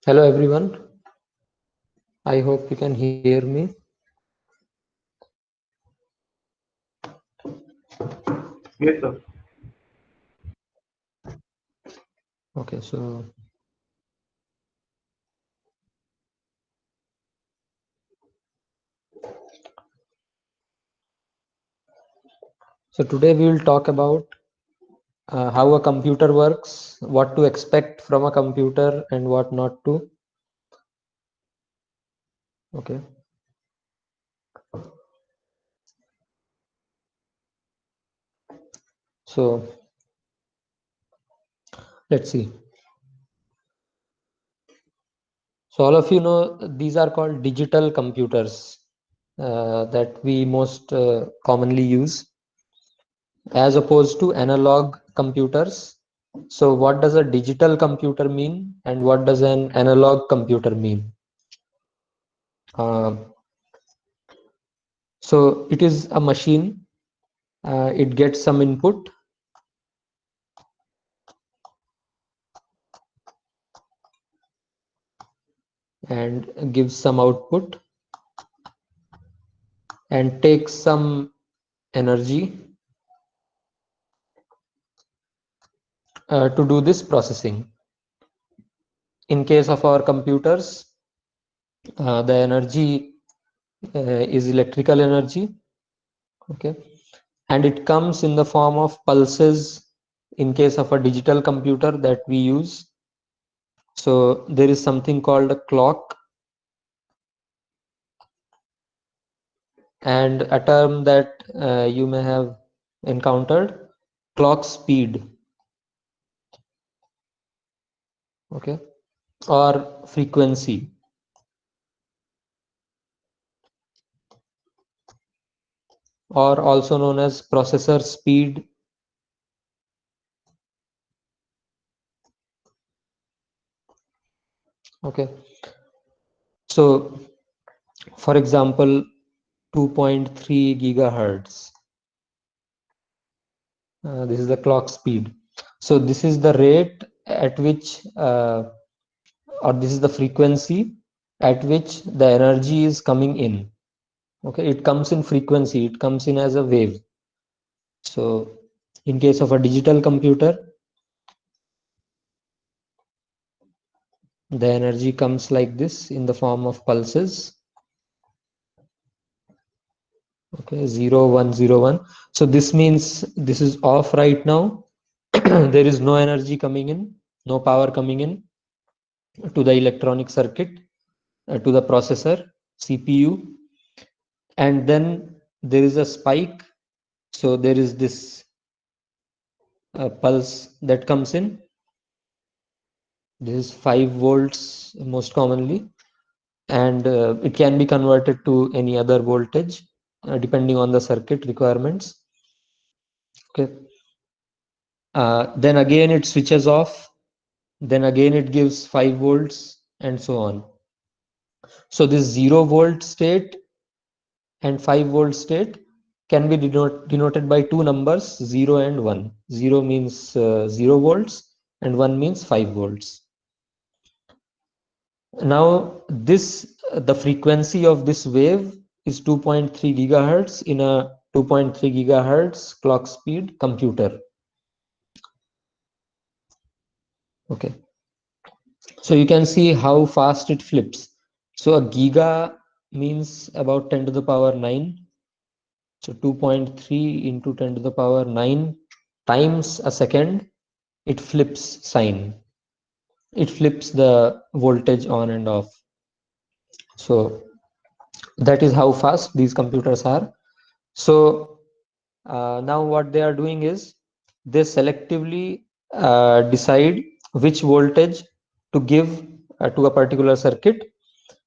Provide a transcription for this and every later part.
Hello everyone. I hope you can hear me. Yes, sir. Okay, so today we will talk about how a computer works, what to expect from a computer and what not to. Okay. So let's see. So all of you know these are called digital computers that we most commonly use as opposed to analog computers. So what does a digital computer mean and what does an analog computer mean? Uh, so it is a machine. It gets some input and gives some output and takes some energy to do this processing. In case of our computers, the energy is electrical energy, okay, and it comes in the form of pulses in case of a digital computer that we use. So there is something called a clock, and a term that you may have encountered, clock speed, okay, or frequency, or also known as processor speed. Okay, so for example, 2.3 gigahertz, this is the clock speed. So this is the rate at which or this is the frequency at which the energy is coming in. Okay, it comes in frequency, it comes in as a wave. So in case of a digital computer, the energy comes like this in the form of pulses. Okay, 0 1 0 1. So this means this is off right now. There is no energy coming in, no power coming in to the electronic circuit, to the processor CPU, and then there is a spike. So there is this pulse that comes in. This is 5 volts most commonly, and it can be converted to any other voltage depending on the circuit requirements. Okay, then again it switches off, then again it gives 5 volts and so on. So this 0 volt state and 5 volt state can be denoted by two numbers, 0 and 1. 0 means 0 volts and 1 means 5 volts. Now this the frequency of this wave is 2.3 gigahertz in a 2.3 gigahertz clock speed computer. Okay, so you can see how fast it flips. So a giga means about 10 to the power 9. So 2.3 into 10 to the power 9 times a second, it flips sign. It flips the voltage on and off. So that is how fast these computers are. So now what they are doing is they selectively decide which voltage to give to a particular circuit,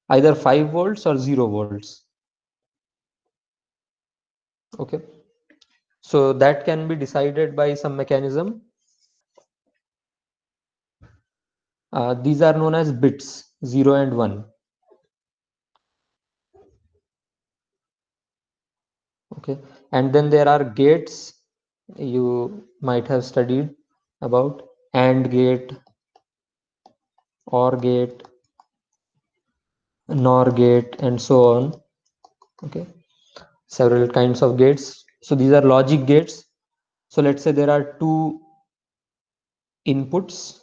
either 5 volts or 0 volts. Okay, so that can be decided by some mechanism. These are known as bits, 0 and 1. Okay, and then there are gates you might have studied about: AND gate, OR gate, NOR gate, and so on. Okay, several kinds of gates. So these are logic gates. So let's say there are two inputs,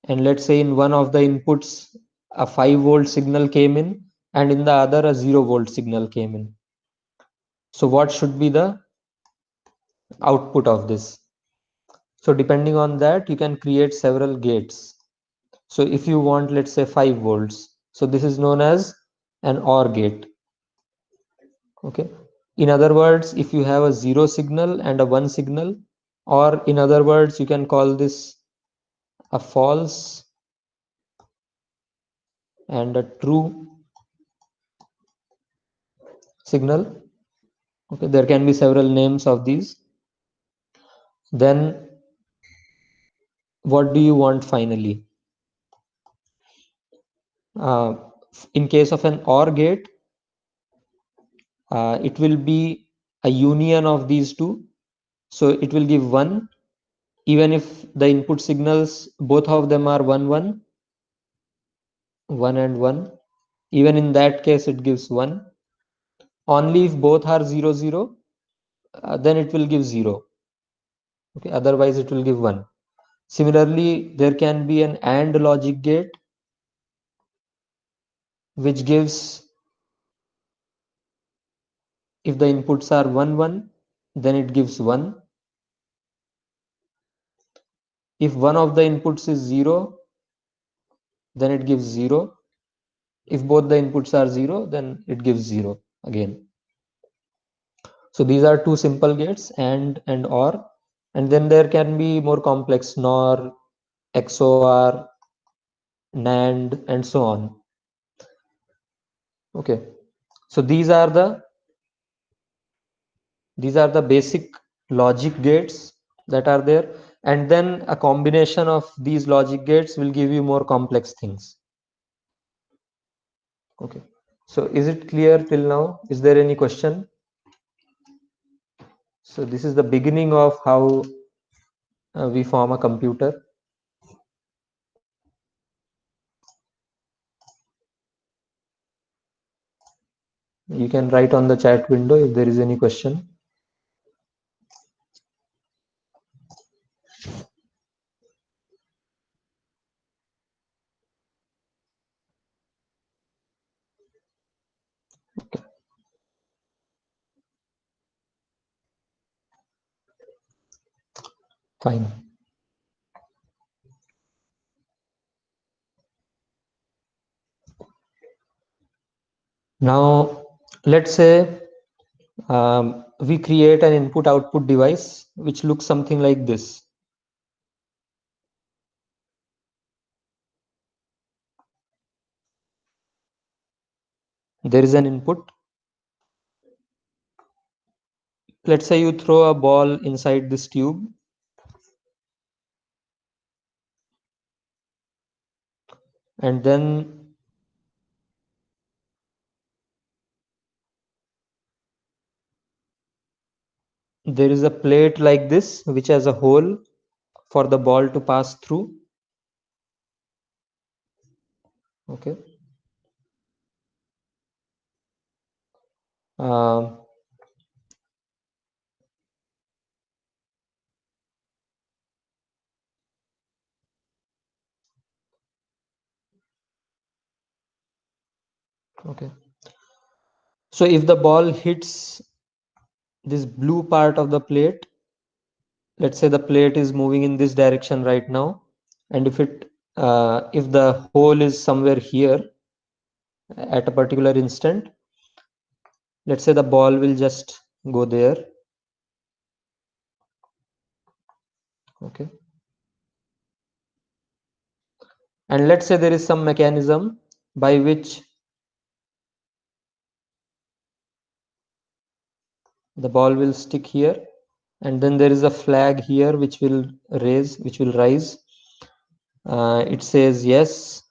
and let's say in one of the inputs a 5-volt signal came in, and in the other a 0-volt signal came in. So what should be the output of this? So depending on that, you can create several gates. So if you want, let's say 5 volts, so this is known as an OR gate. Okay, in other words, if you have a 0 signal and a 1 signal, or in other words, you can call this a false and a true signal. Okay, there can be several names of these. Then what do you want finally? uh, in case of an OR gate, it will be a union of these two, so it will give 1 even if the input signals both of them are 1 1 1 and 1. Even in that case it gives 1. Only if both are 0 0, then it will give 0. Okay, otherwise it will give 1. Similarly, there can be an AND logic gate which gives, if the inputs are 1 1, then it gives 1. If one of the inputs is 0, then it gives 0. If both the inputs are 0, then it gives 0 again. So these are two simple gates, and OR. And then there can be more complex NOR, XOR, NAND, and so on. Okay, so these are the basic logic gates that are there, and then a combination of these logic gates will give you more complex things. Okay, so is it clear till now? Is there any question? So this is the beginning of how we form a computer. You can write on the chat window if there is any question. Fine. Now, let's say we create an input-output device which looks something like this. There is an input. Let's say you throw a ball inside this tube. And then there is a plate like this which has a hole for the ball to pass through. Okay. Uh, okay. So if the ball hits this blue part of the plate, let's say the plate is moving in this direction right now, and if the hole is somewhere here at a particular instant, let's say the ball will just go there. Okay, and let's say there is some mechanism by which the ball will stick here, and then there is a flag here which will rise. It says yes,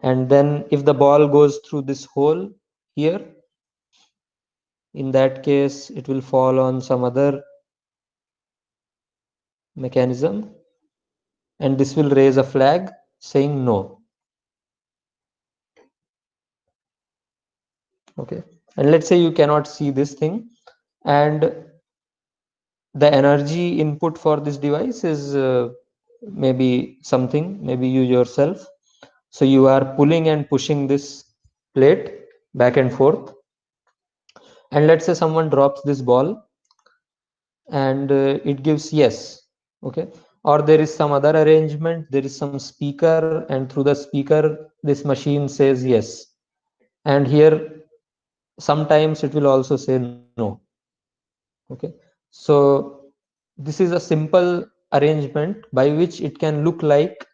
and then if the ball goes through this hole here, in that case it will fall on some other mechanism, and this will raise a flag saying no. Okay, and let's say you cannot see this thing, and the energy input for this device is maybe something, maybe you yourself. So you are pulling and pushing this plate back and forth, and let's say someone drops this ball, and it gives yes. Okay, or there is some other arrangement, there is some speaker, and through the speaker this machine says yes, and here sometimes it will also say no. Okay, so this is a simple arrangement by which it can look like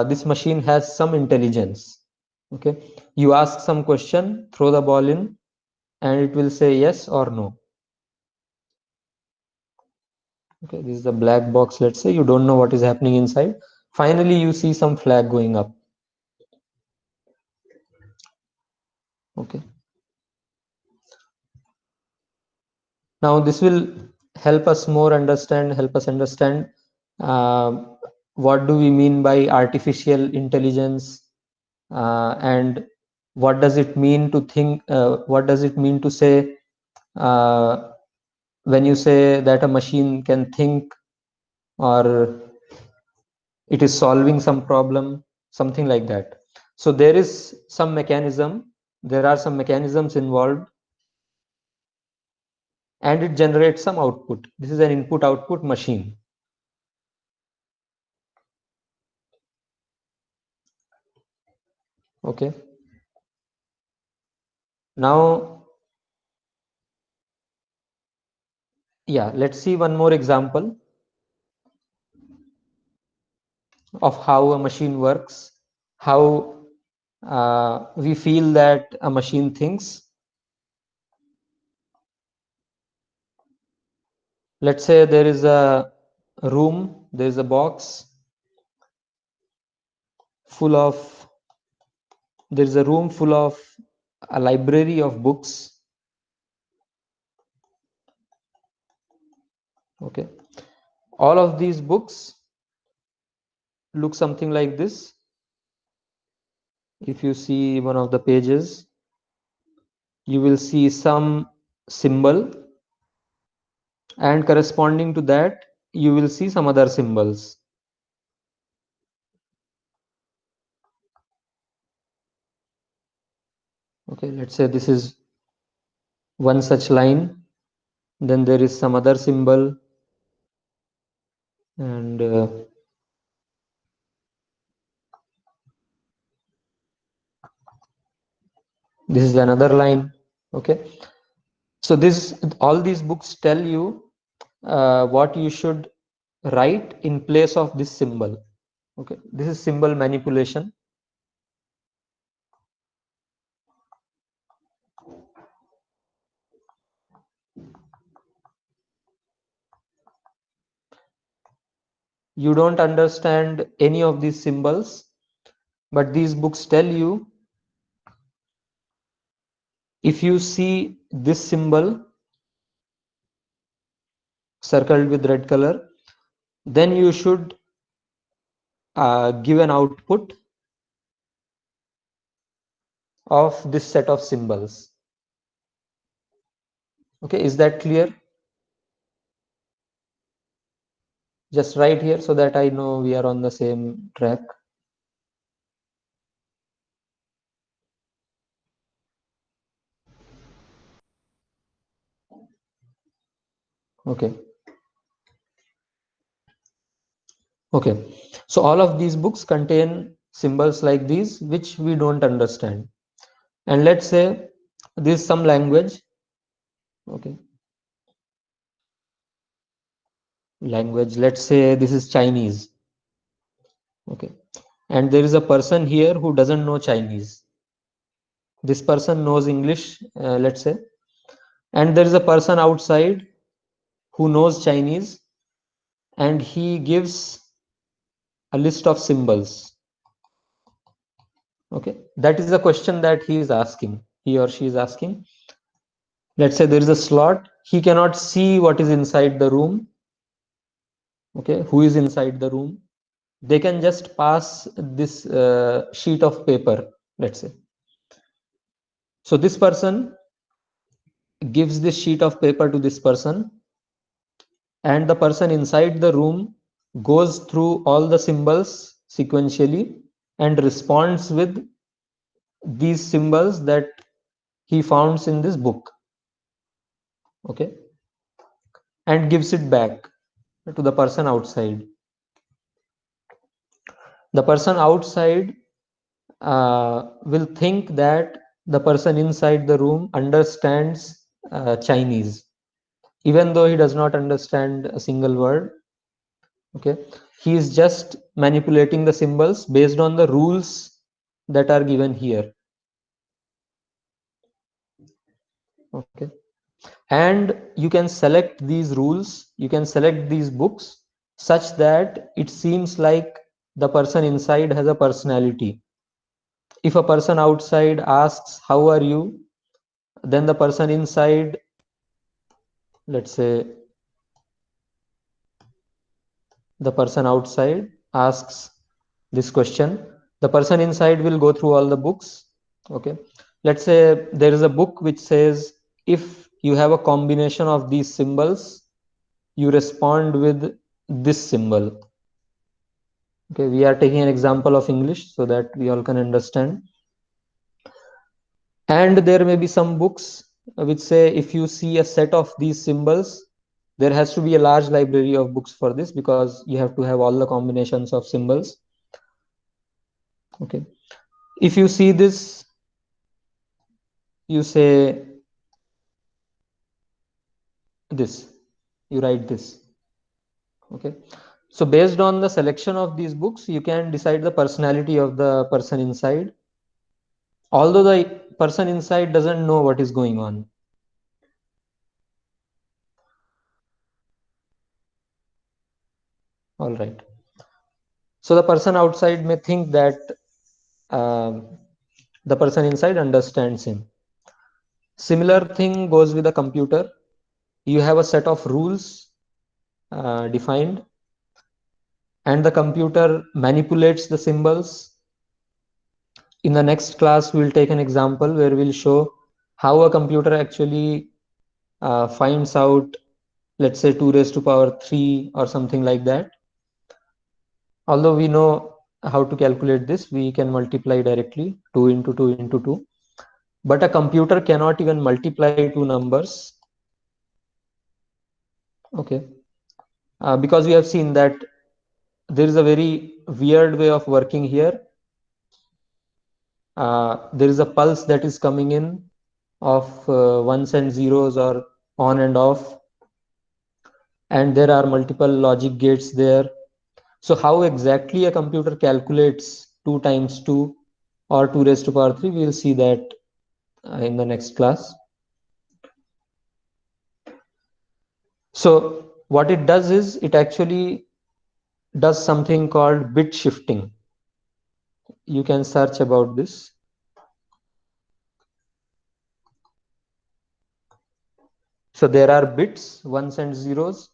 this machine has some intelligence. Okay, you ask some question, throw the ball in, and it will say yes or no. Okay, this is the black box. Let's say you don't know what is happening inside. Finally you see some flag going up. Okay, now this will help us understand uh, what do we mean by artificial intelligence, and what does it mean to think, what does it mean to say uh, when you say that a machine can think, or it is solving some problem, something like that. So there is some mechanism, there are some mechanisms involved, and it generates some output. This is an input output machine. Okay, now yeah, let's see one more example of how a machine works, how we feel that a machine thinks. Let's say there is a room, there is a box full of, there is a room full of a library of books. Okay, all of these books look something like this. If you see one of the pages, you will see some symbol, and corresponding to that you will see some other symbols. Okay, let's say this is one such line, then there is some other symbol, and this is another line. Okay, so this, all these books tell you what you should write in place of this symbol. Okay, this is symbol manipulation. You don't understand any of these symbols, but these books tell you, if you see this symbol circled with red color, then you should give an output of this set of symbols. Okay, is that clear? Just write here so that I know we are on the same track. Okay. Okay, so all of these books contain symbols like these which we don't understand, and let's say this is some language. Okay, language, let's say this is Chinese. Okay, and there is a person here who doesn't know Chinese. This person knows English, let's say, and there is a person outside who knows Chinese, and he gives a list of symbols. Okay, that is the question that he is asking, he or she is asking. Let's say there is a slot, he cannot see what is inside the room. Okay, who is inside the room? They can just pass this sheet of paper, let's say, So this person gives this sheet of paper to this person, and the person inside the room goes through all the symbols sequentially and responds with these symbols that he founds in this book, okay, and gives it back to the person outside. The person outside will think that the person inside the room understands Chinese, even though he does not understand a single word. Okay, he is just manipulating the symbols based on the rules that are given here. Okay, and you can select these rules, you can select these books such that it seems like the person inside has a personality. If a person outside asks, "How are you?" then the person inside, let's say the person outside asks this question, the person inside will go through all the books. Okay, let's say there is a book which says, if you have a combination of these symbols, you respond with this symbol. Okay, we are taking an example of English so that we all can understand. And there may be some books which say, if you see a set of these symbols, there has to be a large library of books for this, because you have to have all the combinations of symbols. Okay, if you see this, you say this, you write this. Okay, so based on the selection of these books, you can decide the personality of the person inside, although the person inside doesn't know what is going on. All right, so the person outside may think that the person inside understands him. Similar thing goes with a computer. You have a set of rules defined, and the computer manipulates the symbols. In the next class, we'll take an example where we'll show how a computer actually finds out, let's say, 2 raised to power 3 or something like that. Although we know how to calculate this, we can multiply directly 2 into 2 into 2. But a computer cannot even multiply two numbers. Okay, because we have seen that there is a very weird way of working here. There is a pulse that is coming in of ones and zeros, or on and off, and there are multiple logic gates there. So how exactly a computer calculates 2 times 2 or 2 raised to power 3, we will see that in the next class. So what it does is, it actually does something called bit shifting. You can search about this. So there are bits, ones and zeros,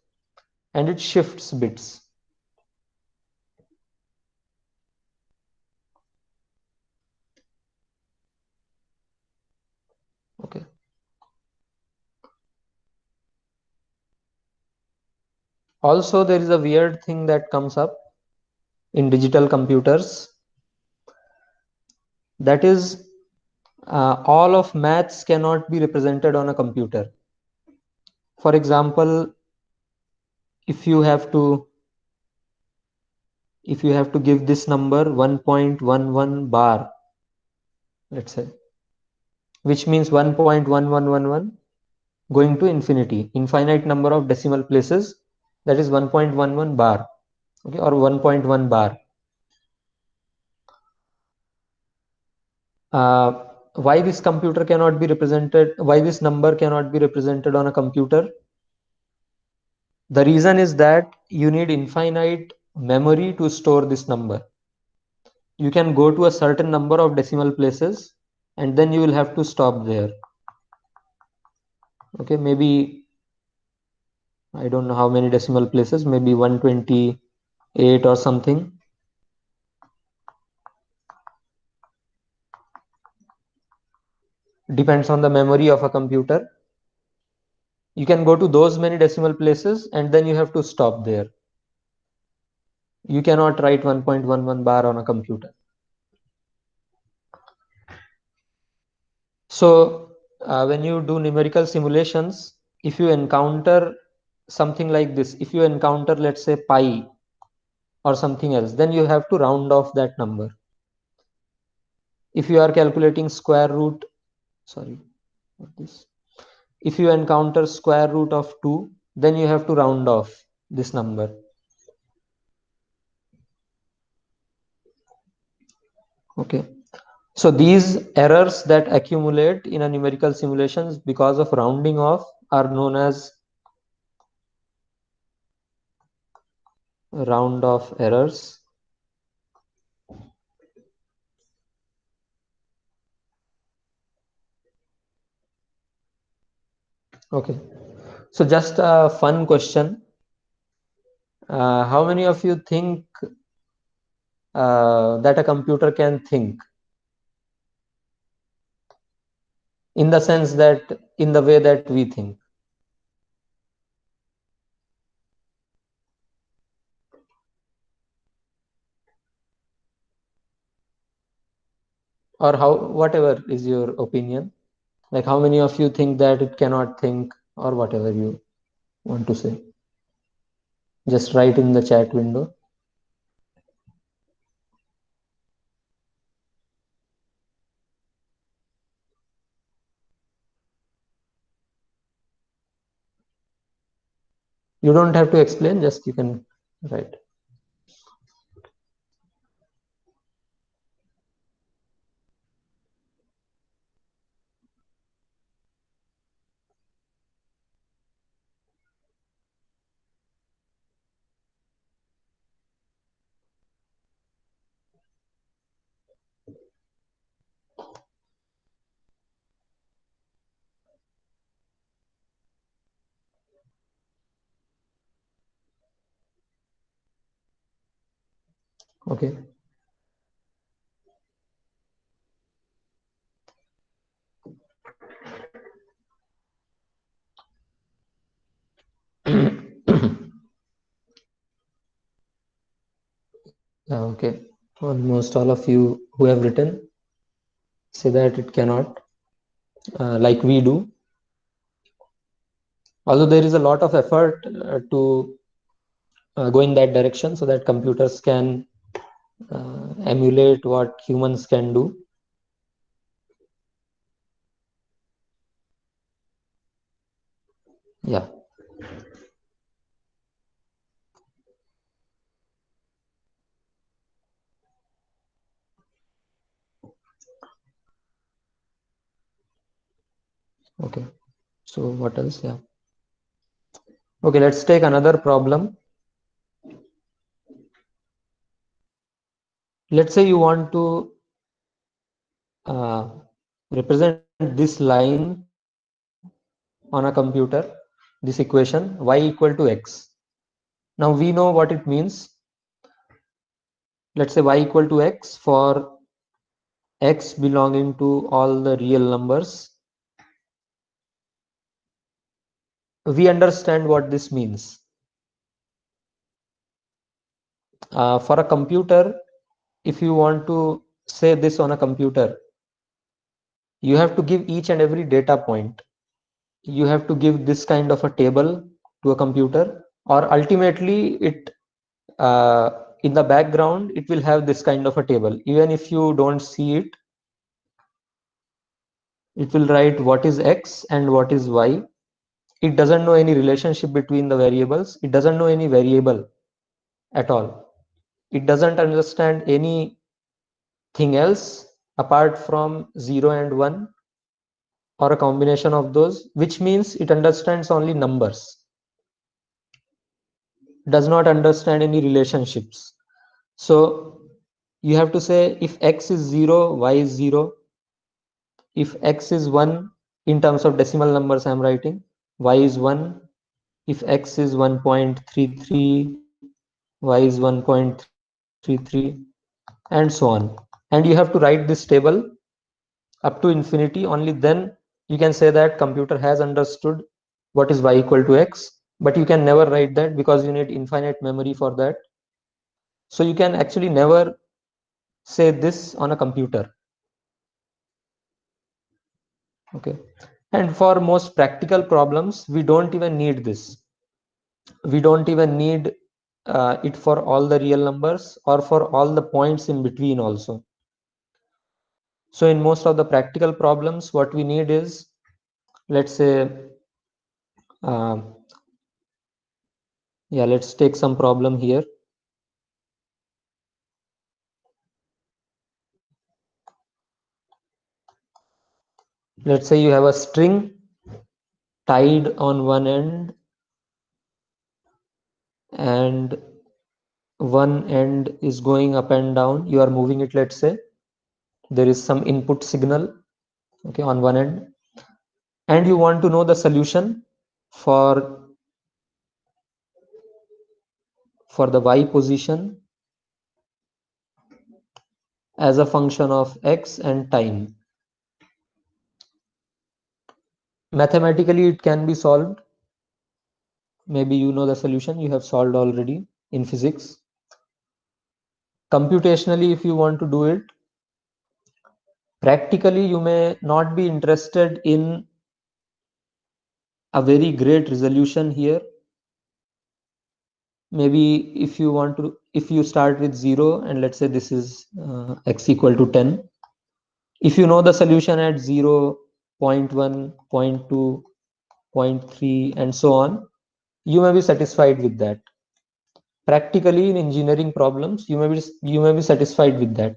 and it shifts bits. Okay. Also, there is a weird thing that comes up in digital computers. That is, all of maths cannot be represented on a computer. For example, if you have to give this number 1.11 bar, let's say, which means 1.1111 going to infinity, infinite number of decimal places, that is 1.11 bar, okay, or 1.1 bar. Why this computer cannot be represented, why this number cannot be represented on a computer? The reason is that you need infinite memory to store this number. You can go to a certain number of decimal places, and then you will have to stop there. Okay, maybe I don't know how many decimal places, maybe 128 or something. depends on the memory of a computer. You can go to those many decimal places and then you have to stop there. You cannot write 1.11 bar on a computer. So when you do numerical simulations, if you encounter something like this, if you encounter, let's say, pi or something else, then you have to round off that number. If you are calculating square root, sorry, what this? If you encounter square root of 2, then you have to round off this number. Okay. So these errors that accumulate in a numerical simulations because of rounding off are known as round off errors. Okay. So just a fun question. How many of you think that a computer can think? In the sense that, in the way that we think. Or how, whatever is your opinion. Like how many of you think that it cannot think, or whatever you want to say. Just write in the chat window. You don't have to explain, just you can write. Okay. Okay. Almost all of you who have written say that it cannot, like we do. Although there is a lot of effort to go in that direction so that computers can emulate what humans can do. Yeah. Okay. So what else? Yeah. Okay, let's take another problem. Let's say you want to represent this line on a computer, this equation y equal to x. Now we know what it means. Let's say y equal to x for x belonging to all the real numbers. We understand what this means. For a computer, if you want to say this on a computer, you have to give each and every data point. You have to give this kind of a table to a computer, or ultimately it in the background it will have this kind of a table. Even if you don't see it, it will write what is x and what is y. It doesn't know any relationship between the variables. It doesn't know any variable at all. It doesn't understand anything else apart from 0 and 1 or a combination of those, which means it understands only numbers, does not understand any relationships. So you have to say if x is 0, y is 0. If x is 1, in terms of decimal numbers I'm writing, y is 1. If x is 1.33, y is 1.33, and so on. And you have to write this table up to infinity, only then you can say that computer has understood what is y equal to x. But you can never write that because you need infinite memory for that. So you can actually never say this on a computer. Okay. And for most practical problems, we don't even need this. We don't even need it for all the real numbers or for all the points in between also. So in most of the practical problems, what we need is, let's say, yeah, let's take some problem here. Let's say you have a string tied on one end and one end is going up and down. You are moving it, let's say. There is some input signal, okay, on one end. And you want to know the solution for the y position as a function of x and time. Mathematically, it can be solved. Maybe you know the solution, you have solved already in physics. Computationally, if you want to do it, practically you may not be interested in a very great resolution here. Maybe if you want to, if you start with 0 and let's say this is x equal to 10, if you know the solution at 0, 0.1, 0.2, 0.3 and so on, you may be satisfied with that. Practically in engineering problems, you may be satisfied with that.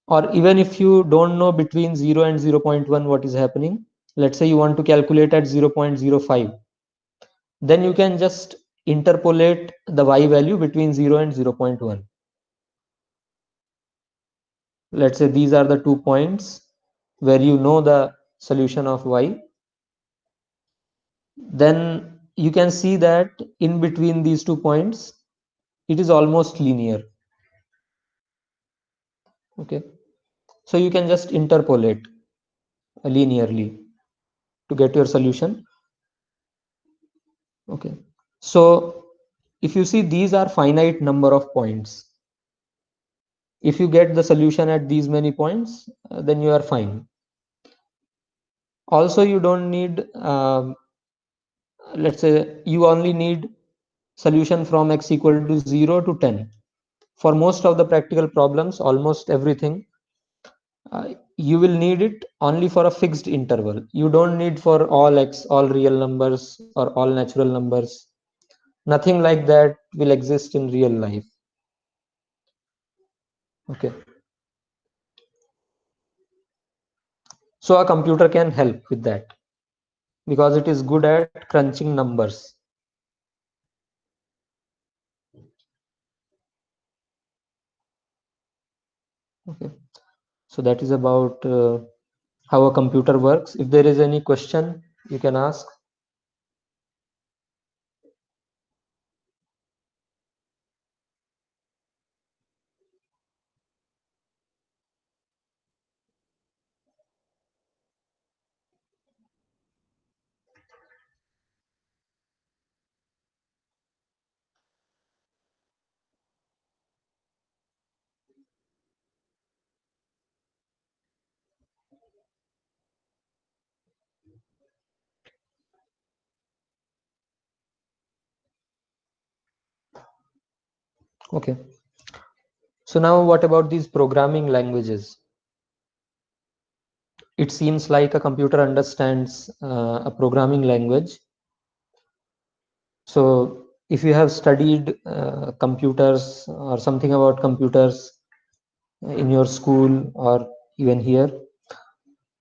Or even if you don't know between 0 and 0.1 what is happening, let's say you want to calculate at 0.05, then you can just interpolate the y value between 0 and 0.1. Let's say these are the 2 points where you know the solution of y. Then you can see that in between these 2 points, it is almost linear. Okay. So you can just interpolate linearly to get your solution. Okay. So if you see, these are finite number of points. If you get the solution at these many points, then you are fine. Also, you don't need, let's say you only need solution from x equal to 0 to 10. For most of the practical problems, almost everything, you will need it only for a fixed interval. You don't need for all x, all real numbers or all natural numbers. Nothing like that will exist in real life. Okay. So a computer can help with that because it is good at crunching numbers. Okay. So that is about how a computer works. If there is any question, you can ask. Okay. So now what about these programming languages? It seems like a computer understands a programming language. So if you have studied computers or something about computers in your school or even here,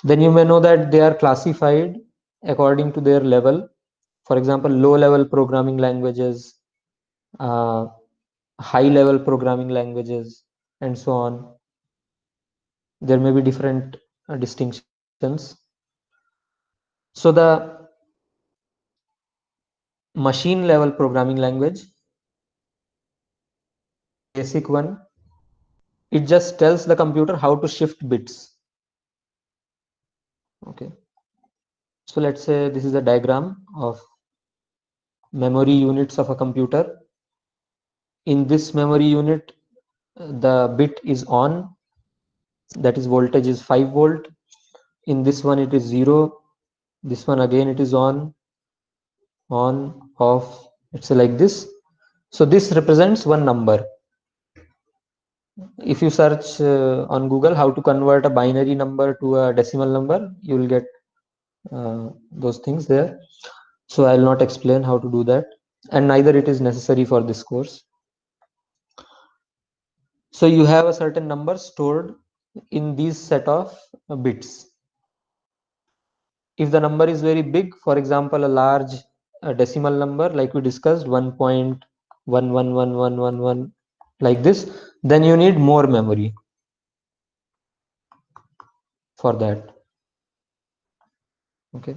then you may know that they are classified according to their level. For example, low level programming languages, uh, high level programming languages, and so on. There may be different distinctions. So the machine level programming language, basic one, it just tells the computer how to shift bits. Okay, so let's say this is a diagram of memory units of a computer. In this memory unit, the bit is on, that is voltage is 5 volt. In this one it is 0. This one again it is on, off. It's like this. So this represents one number. If you search on Google how to convert a binary number to a decimal number, you will get those things there. So I will not explain how to do that, and neither it is necessary for this course. So you have a certain number stored in these set of bits. If the number is very big, for example, a large decimal number like we discussed, 1.111111, like this, then you need more memory for that. Okay,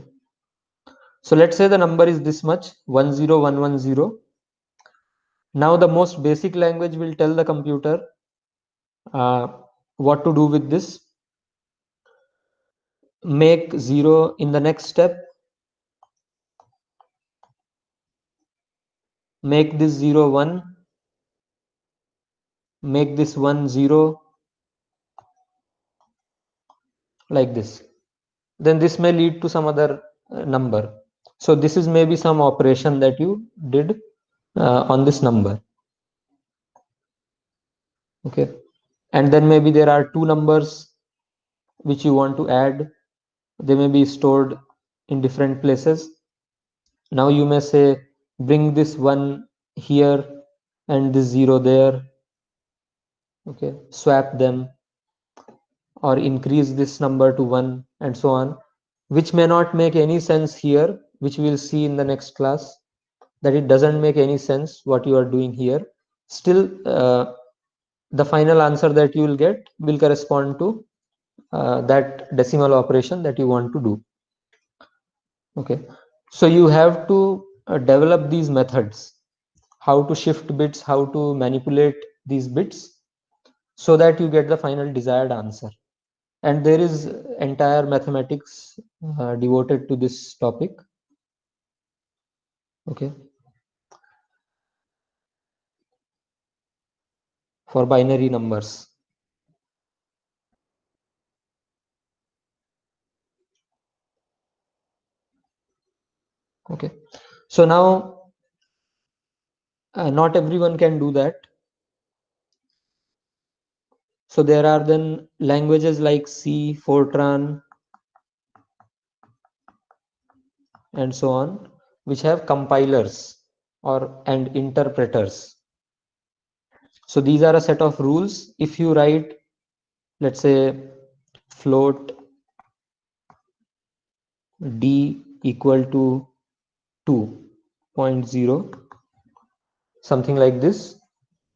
so let's say the number is this much, 10110. Now the most basic language will tell the computer what to do with this. Make 0 in the next step, make this 0 1, make this 1 0, like this. Then this may lead to some other number. So this is maybe some operation that you did on this number. Okay, and then maybe there are two numbers which you want to add. They may be stored in different places. Now you may say bring this one here and this 0 there. Okay, swap them, or increase this number to 1, and so on, which may not make any sense here, which we will see in the next class, that it doesn't make any sense what you are doing here. Still, the final answer that you will get will correspond to that decimal operation that you want to do. Okay, so you have to develop these methods, how to shift bits, how to manipulate these bits, so that you get the final desired answer. And there is entire mathematics devoted to this topic. Okay, for binary numbers. Okay, so now not everyone can do that. So there are then languages like C, Fortran, and so on, which have compilers and interpreters. So these are a set of rules. If you write, let's say, float d equal to 2.0, something like this,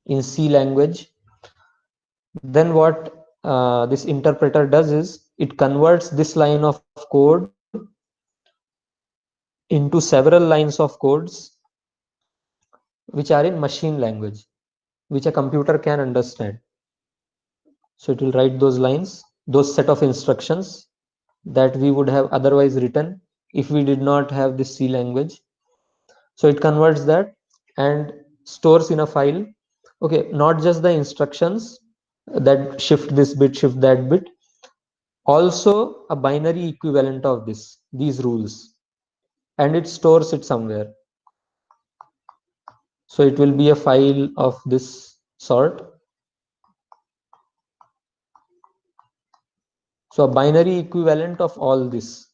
in C language, then what this interpreter does is it converts this line of code into several lines of codes which are in machine language, which a computer can understand. So it will write those lines, those set of instructions that we would have otherwise written if we did not have this C language. So it converts that and stores in a file. Okay, not just the instructions that shift this bit, shift that bit, also a binary equivalent of these rules, and it stores it somewhere. So it will be a file of this sort. So a binary equivalent of all these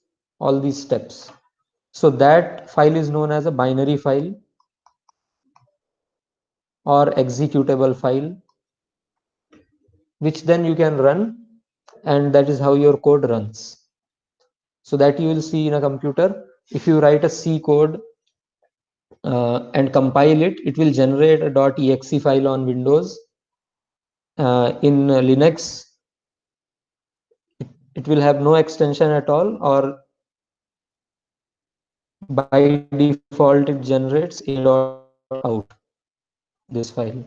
steps. So that file is known as a binary file or executable file, which then you can run, and that is how your code runs. So that you will see in a computer. If you write a C code and compile it, it will generate a .exe file on Windows. In Linux, it will have no extension at all, or by default it generates a.out, this file,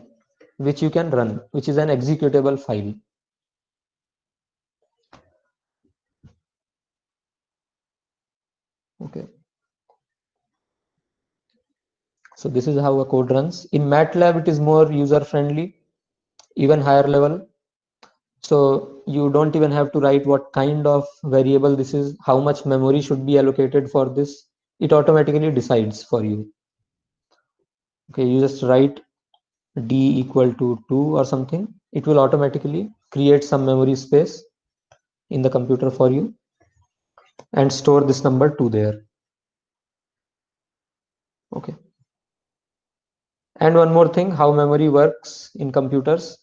which you can run, which is an executable file. Okay. So this is how a code runs. In MATLAB, it is more user-friendly, even higher level. So you don't even have to write what kind of variable this is, how much memory should be allocated for this. It automatically decides for you. Okay, you just write d equal to 2 or something. It will automatically create some memory space in the computer for you and store this number 2 there. Okay. And one more thing, how memory works in computers.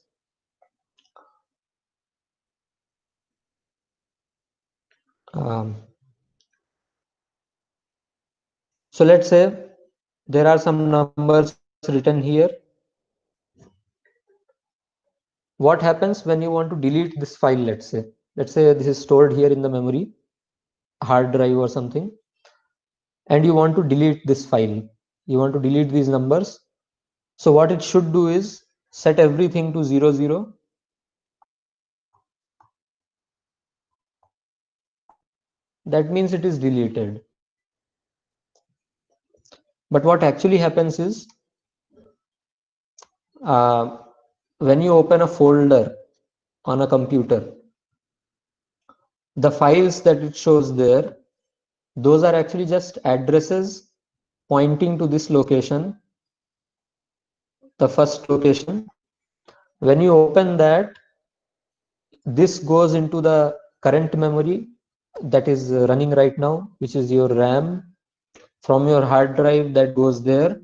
So let's say there are some numbers written here. What happens when you want to delete this file? Let's say this is stored here in the memory, hard drive or something, and you want to delete this file. You want to delete these numbers. So what it should do is set everything to 0, 0. That means it is deleted. But what actually happens is when you open a folder on a computer, the files that it shows there, those are actually just addresses pointing to this location, the first location. When you open that, this goes into the current memory that is running right now, which is your RAM. From your hard drive, that goes there,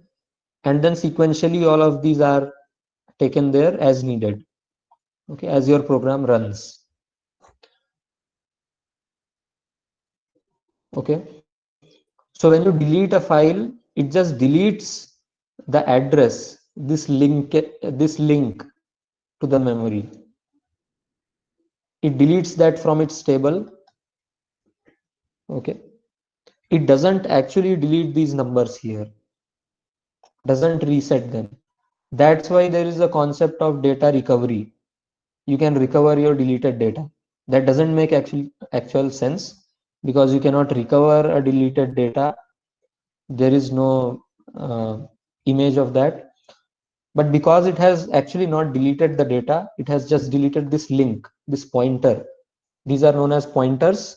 and then sequentially all of these are taken there as needed, okay, as your program runs. Okay, so when you delete a file, it just deletes the address, this link to the memory. It deletes that from its table. Okay, it doesn't actually delete these numbers here, doesn't reset them. That's why there is a concept of data recovery. You can recover your deleted data. That doesn't make actual sense, because you cannot recover a deleted data. There is no image of that. But because it has actually not deleted the data, it has just deleted this link, this pointer. These are known as pointers,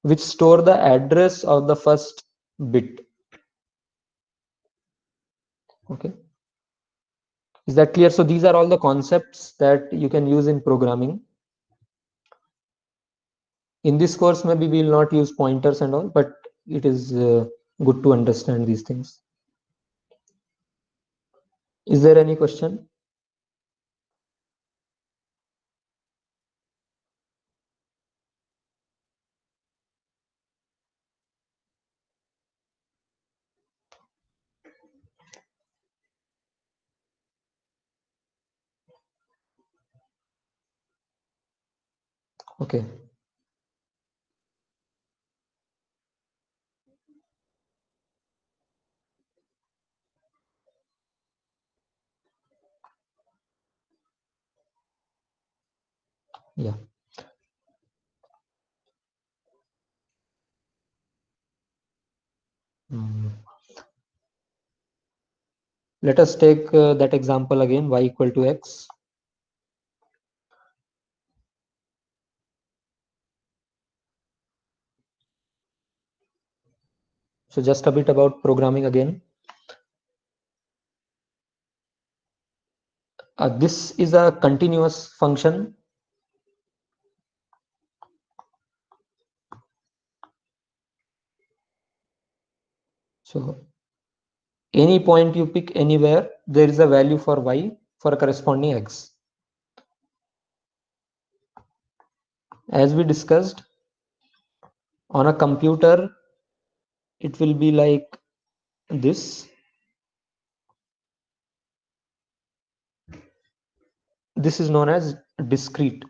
which store the address of the first bit. Okay, is that clear? So these are all the concepts that you can use in programming. In this course, maybe we will not use pointers and all, but it is good to understand these things. Is there any question? Okay. Yeah. Mm. Let us take that example again, y equal to x. So just a bit about programming again. This is a continuous function. So any point you pick anywhere, there is a value for y for a corresponding x. As we discussed, on a computer, it will be like this. This is known as discrete.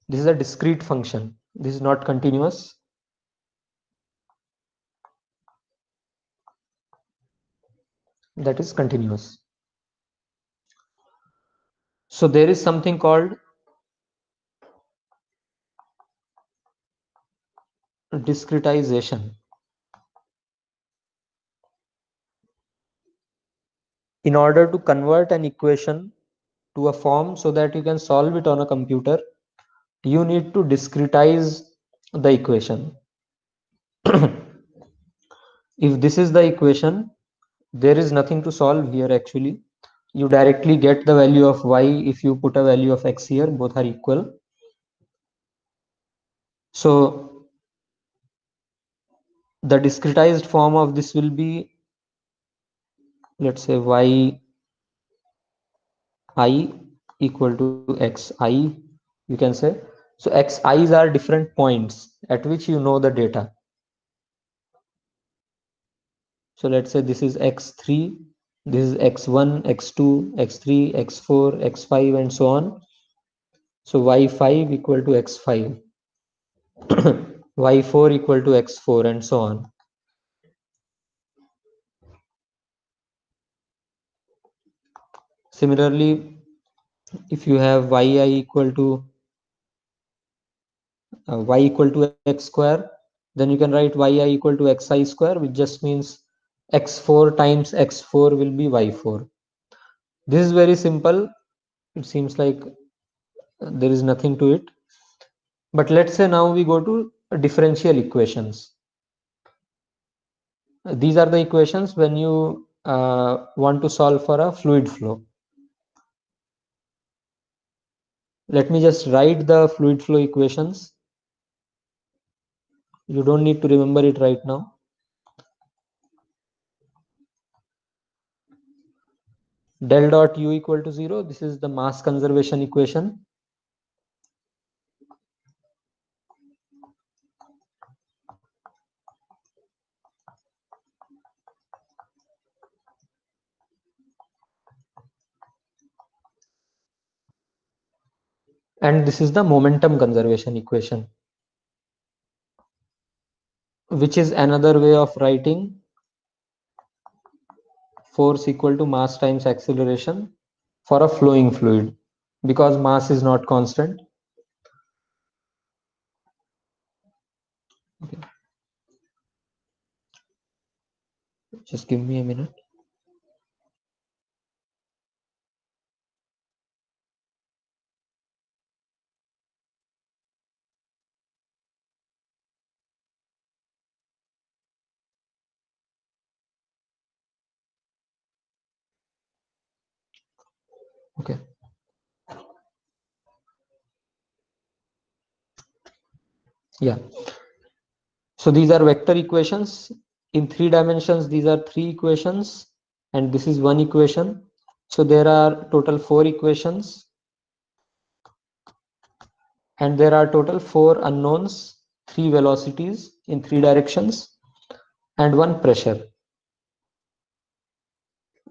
This is a discrete function. This is not continuous. That is continuous. So there is something called discretization. In order to convert an equation to a form so that you can solve it on a computer, you need to discretize the equation. If this is the equation, there is nothing to solve here actually. You directly get the value of y if you put a value of x here, both are equal. So the discretized form of this will be, let's say, y I equal to xi, you can say. So xi's are different points at which you know the data. So let's say this is x3, this is x1, x2, x3, x4, x5, and so on. So y5 equal to x5, y4 equal to x4, and so on. Similarly, if you have yi equal to y equal to x square, then you can write yi equal to xi square, which just means x4 times x4 will be y4. This is very simple. It seems like there is nothing to it. But let's say now we go to differential equations. These are the equations when you want to solve for a fluid flow. Let me just write the fluid flow equations. You don't need to remember it right now. Del dot u equal to 0. This is the mass conservation equation. And this is the momentum conservation equation, which is another way of writing force equal to mass times acceleration for a flowing fluid, because mass is not constant. Okay. Just give me a minute. Okay. Yeah. So these are vector equations. In 3 dimensions, these are 3 equations, and this is 1 equation. So there are total 4 equations, and there are total 4 unknowns, 3 velocities in 3 directions, and 1 pressure.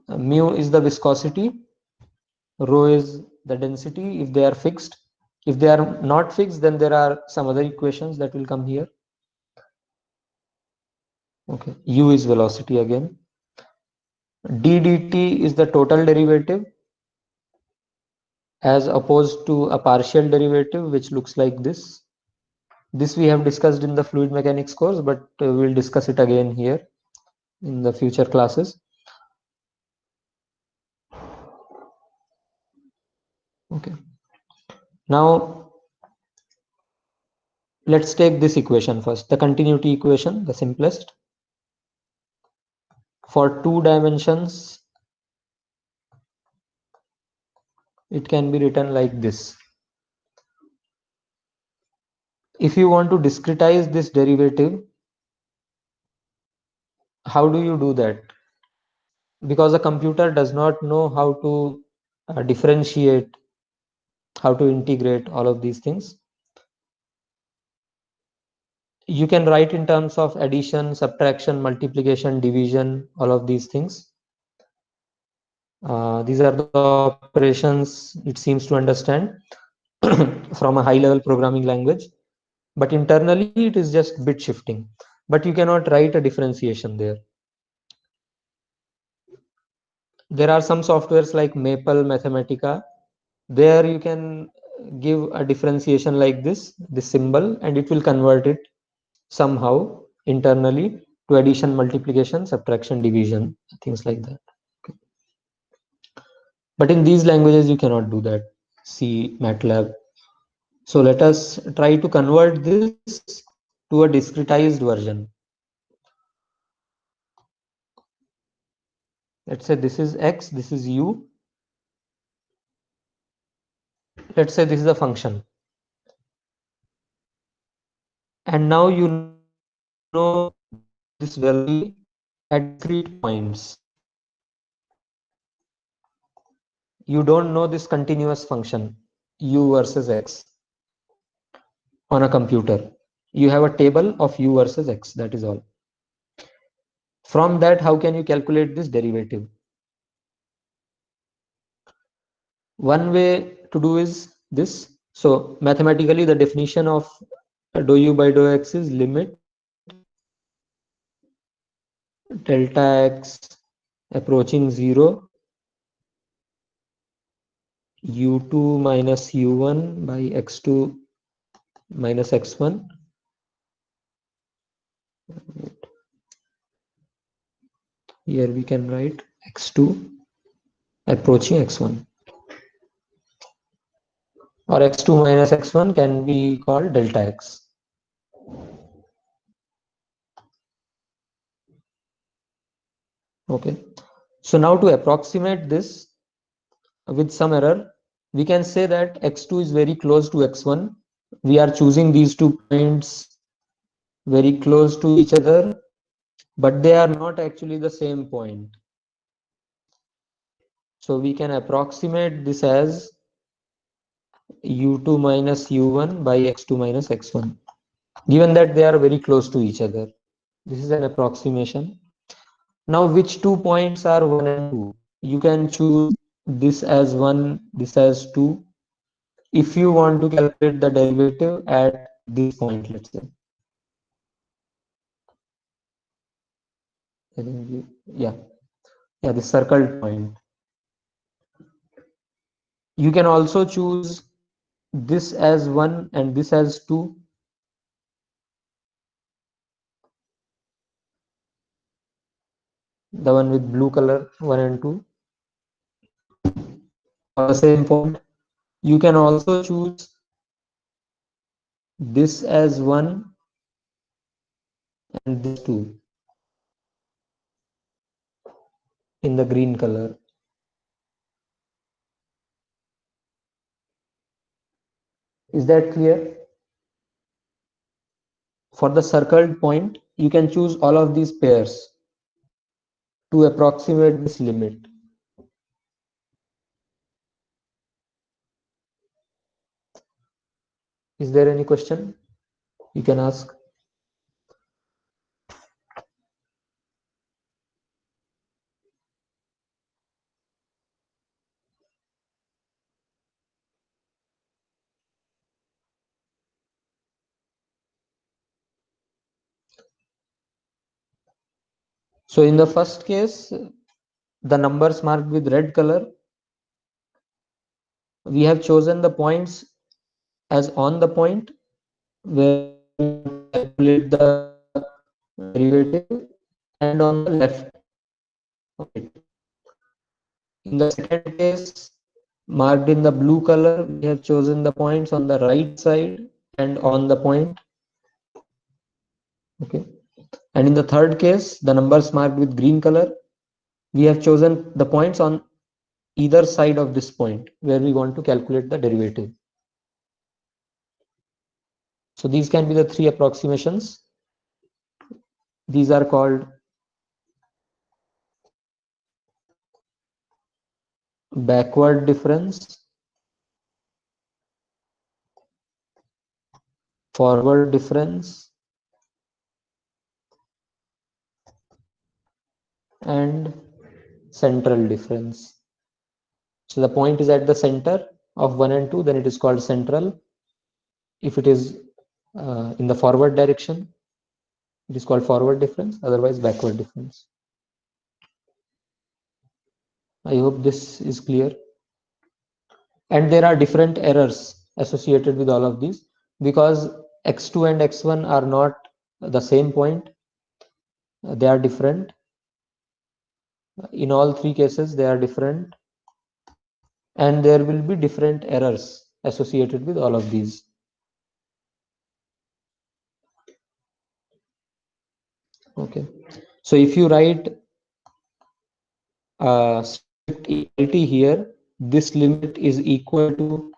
Mu is the viscosity, rho is the density if they are fixed. If they are not fixed, then there are some other equations that will come here. Okay, u is velocity again. D dt is the total derivative as opposed to a partial derivative, which looks like this. This we have discussed in the fluid mechanics course, but we'll discuss it again here in the future classes. Okay. Now, let's take this equation first, the continuity equation, the simplest. For 2 dimensions, it can be written like this. If you want to discretize this derivative, how do you do that? Because a computer does not know how to differentiate, how to integrate all of these things. You can write in terms of addition, subtraction, multiplication, division, all of these things. These are the operations it seems to understand from a high level programming language, but internally it is just bit shifting, but you cannot write a differentiation there. There are some softwares like Maple, Mathematica. There you can give a differentiation like this symbol, and it will convert it. somehow internally to addition, multiplication, subtraction, division, things like that. Okay. But in these languages, you cannot do that. C, MATLAB. So let us try to convert this to a discretized version. Let's say this is x, this is u. Let's say this is a function. And now you know this value at discrete points. You don't know this continuous function, u versus x, on a computer. You have a table of u versus x, that is all. From that, how can you calculate this derivative? One way to do is this. So mathematically, the definition of dou u by dou x is limit delta x approaching 0 u2 minus u1 by x2 minus x1. Here we can write x2 approaching x1, or x2 minus x1 can be called delta x. Okay, so now to approximate this with some error, we can say that x2 is very close to x1. We are choosing these 2 points very close to each other, but they are not actually the same point. So we can approximate this as u2 minus u1 by x2 minus x1, given that they are very close to each other. This is an approximation. Now, which 2 points are 1 and 2? You can choose this as 1, this as 2. If you want to calculate the derivative at this point, let's say. I think yeah, the circled point. You can also choose this as 1 and this as 2. The one with blue color, 1 and 2. For the same point, you can also choose this as 1 and this 2 in the green color. Is that clear? For the circled point, you can choose all of these pairs to approximate this limit. Is there any question you can ask? So in the first case, the numbers marked with red color, we have chosen the points as on the point where we calculate the derivative, and on the left of it. In the second case, marked in the blue color, we have chosen the points on the right side and on the point. Okay. And in the third case, the numbers marked with green color, we have chosen the points on either side of this point where we want to calculate the derivative. So these can be the 3 approximations. These are called backward difference, forward difference, and central difference. So the point is at the center of 1 and 2, then it is called central. If it is in the forward direction, it is called forward difference, otherwise backward difference. I hope this is clear. And there are different errors associated with all of these, because x2 and x1 are not the same point. They are different. In all three cases, they are different. And there will be different errors associated with all of these. Okay. So if you write strict equality here, this limit is equal to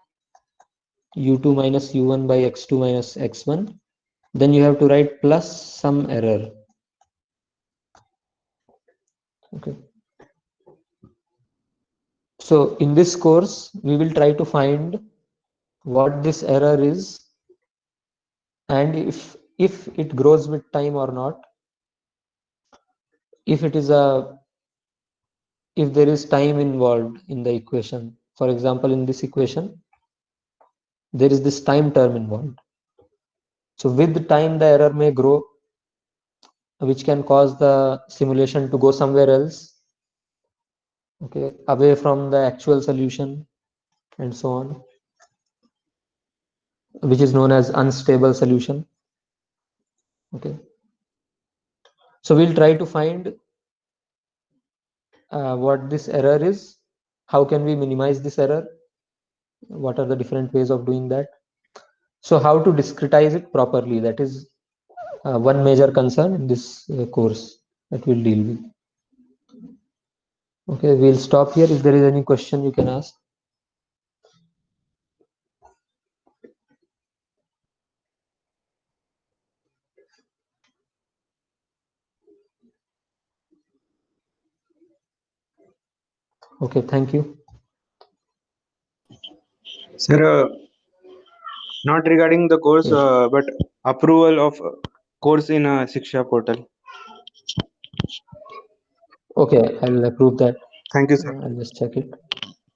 u2 minus u1 by x2 minus x1. Then you have to write plus some error. Okay. So in this course, we will try to find what this error is and if it grows with time or not. If it is if there is time involved in the equation. For example, in this equation, there is this time term involved. So with time, the error may grow, which can cause the simulation to go somewhere else, okay, away from the actual solution and so on, which is known as unstable solution. Okay. So we'll try to find what this error is. How can we minimize this error? What are the different ways of doing that? So how to discretize it properly? That is one major concern in this course that we'll deal with. Okay, we'll stop here. If there is any question, you can ask. Okay, thank you. Sir, not regarding the course, Yes. but approval of course in Shiksha portal. Okay, I'll approve that. Thank you, sir. I'll just check it.